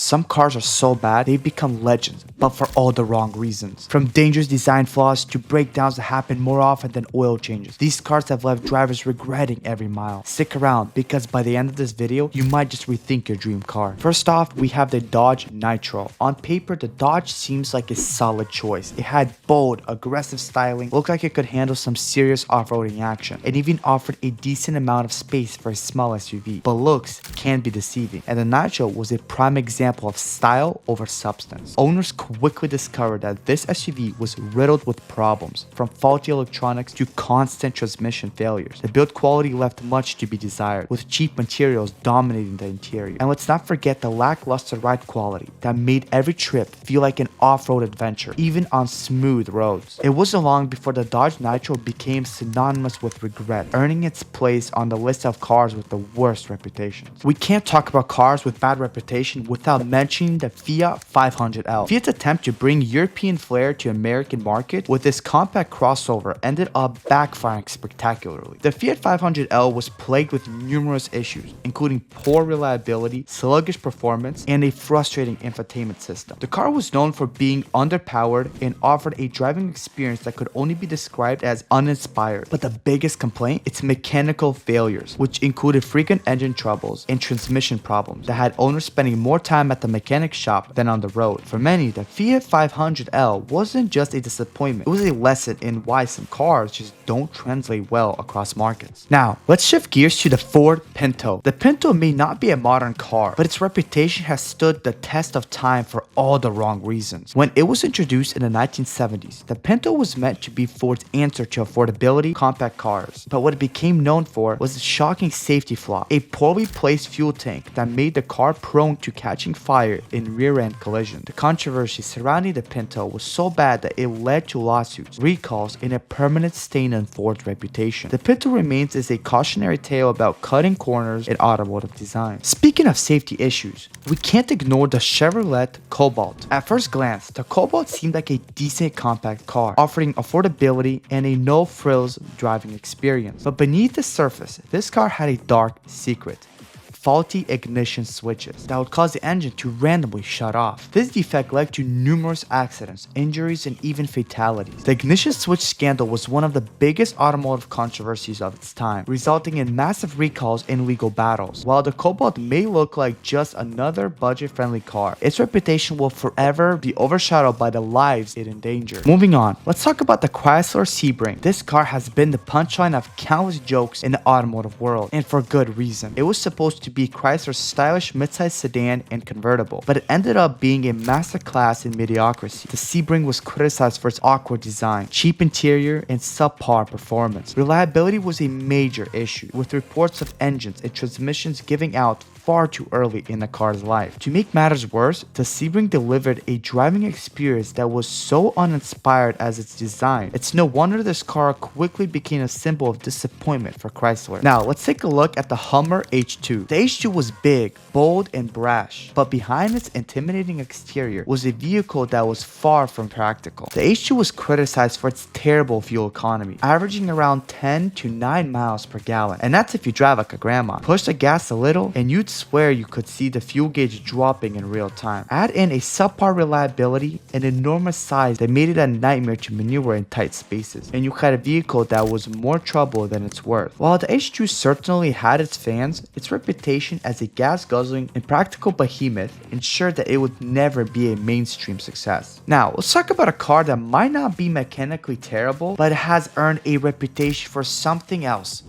Some cars are so bad, they become legends, but for all the wrong reasons. From dangerous design flaws to breakdowns that happen more often than oil changes, these cars have left drivers regretting every mile. Stick around, because by the end of this video, you might just rethink your dream car. First off, we have the Dodge Nitro. On paper, the Dodge seems like a solid choice. It had bold, aggressive styling, looked like it could handle some serious off-roading action, and even offered a decent amount of space for a small SUV. But looks can be deceiving, and the Nitro was a prime example of style over substance. Owners quickly discovered that this SUV was riddled with problems, from faulty electronics to constant transmission failures. The build quality left much to be desired, with cheap materials dominating the interior. And let's not forget the lackluster ride quality that made every trip feel like an off-road adventure, even on smooth roads. It wasn't long before the Dodge Nitro became synonymous with regret, earning its place on the list of cars with the worst reputations. We can't talk about cars with bad reputation without mentioning the Fiat 500L. Fiat's attempt to bring European flair to American market with this compact crossover ended up backfiring spectacularly. The Fiat 500L was plagued with numerous issues, including poor reliability, sluggish performance, and a frustrating infotainment system. The car was known for being underpowered and offered a driving experience that could only be described as uninspired. But the biggest complaint, its mechanical failures, which included frequent engine troubles and transmission problems that had owners spending more time at the mechanic shop than on the road. For many, the Fiat 500L wasn't just a disappointment, it was a lesson in why some cars just don't translate well across markets. Now, let's shift gears to the Ford Pinto. The Pinto may not be a modern car, but its reputation has stood the test of time for all the wrong reasons. When it was introduced in the 1970s, the Pinto was meant to be Ford's answer to affordability compact cars. But what it became known for was a shocking safety flaw, a poorly placed fuel tank that made the car prone to catching fire in rear-end collisions. The controversy surrounding the Pinto was so bad that it led to lawsuits, recalls, and a permanent stain on Ford's reputation. The Pinto remains as a cautionary tale about cutting corners in automotive design. Speaking of safety issues, we can't ignore the Chevrolet Cobalt. At first glance, the Cobalt seemed like a decent compact car, offering affordability and a no-frills driving experience. But beneath the surface, this car had a dark secret: faulty ignition switches that would cause the engine to randomly shut off. This defect led to numerous accidents, injuries, and even fatalities. The ignition switch scandal was one of the biggest automotive controversies of its time, resulting in massive recalls and legal battles. While the Cobalt may look like just another budget-friendly car, its reputation will forever be overshadowed by the lives it endangered. Moving on, let's talk about the Chrysler Sebring. This car has been the punchline of countless jokes in the automotive world, and for good reason. It was supposed to be Chrysler's stylish midsize sedan and convertible, but it ended up being a masterclass in mediocrity. The Sebring was criticized for its awkward design, cheap interior, and subpar performance. Reliability was a major issue, with reports of engines and transmissions giving out far too early in the car's life. To make matters worse, the Sebring delivered a driving experience that was so uninspired as its design. It's no wonder this car quickly became a symbol of disappointment for Chrysler. Now, let's take a look at the Hummer H2. The H2 was big, bold, and brash, but behind its intimidating exterior was a vehicle that was far from practical. The H2 was criticized for its terrible fuel economy, averaging around 10 to 9 miles per gallon, and that's if you drive like a grandma. Push the gas a little, and you'd swear you could see the fuel gauge dropping in real time. Add in a subpar reliability and enormous size that made it a nightmare to maneuver in tight spaces, and you had a vehicle that was more trouble than it's worth. While the H2 certainly had its fans, its reputation as a gas-guzzling, impractical behemoth ensured that it would never be a mainstream success. Now, let's talk about a car that might not be mechanically terrible, but it has earned a reputation for something else: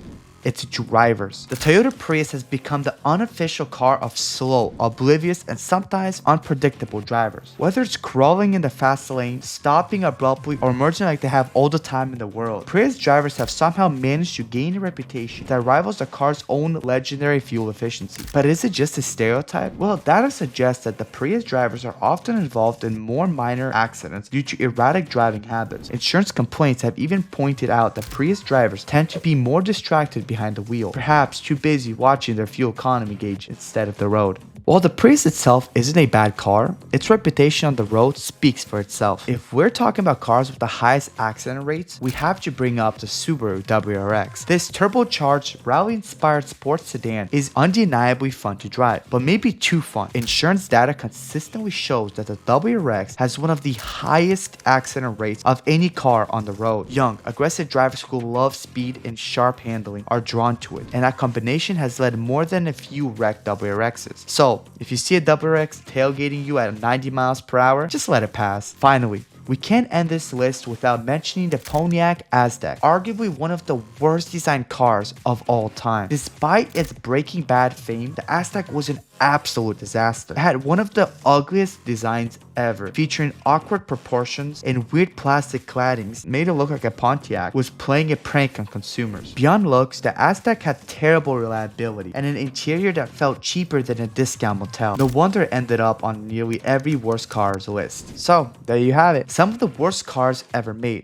its drivers. The Toyota Prius has become the unofficial car of slow, oblivious, and sometimes unpredictable drivers. Whether it's crawling in the fast lane, stopping abruptly, or merging like they have all the time in the world, Prius drivers have somehow managed to gain a reputation that rivals the car's own legendary fuel efficiency. But is it just a stereotype? Well, data suggests that the Prius drivers are often involved in more minor accidents due to erratic driving habits. Insurance complaints have even pointed out that Prius drivers tend to be more distracted behind the wheel, perhaps too busy watching their fuel economy gauge instead of the road. While the Prius itself isn't a bad car, its reputation on the road speaks for itself. If we're talking about cars with the highest accident rates, we have to bring up the Subaru WRX. This turbocharged, rally-inspired sports sedan is undeniably fun to drive, but maybe too fun. Insurance data consistently shows that the WRX has one of the highest accident rates of any car on the road. Young, aggressive drivers who love speed and sharp handling are drawn to it, and that combination has led more than a few wrecked WRXs. So, if you see a WRX tailgating you at 90 miles per hour, just let it pass. Finally, we can't end this list without mentioning the Pontiac Aztec, arguably one of the worst designed cars of all time. Despite its Breaking Bad fame, the Aztec was an absolute disaster. It had one of the ugliest designs ever, featuring awkward proportions and weird plastic claddings made it look like a Pontiac was playing a prank on consumers. Beyond looks, the Aztec had terrible reliability and an interior that felt cheaper than a discount motel. No wonder it ended up on nearly every worst cars list. So, there you have it. Some of the worst cars ever made.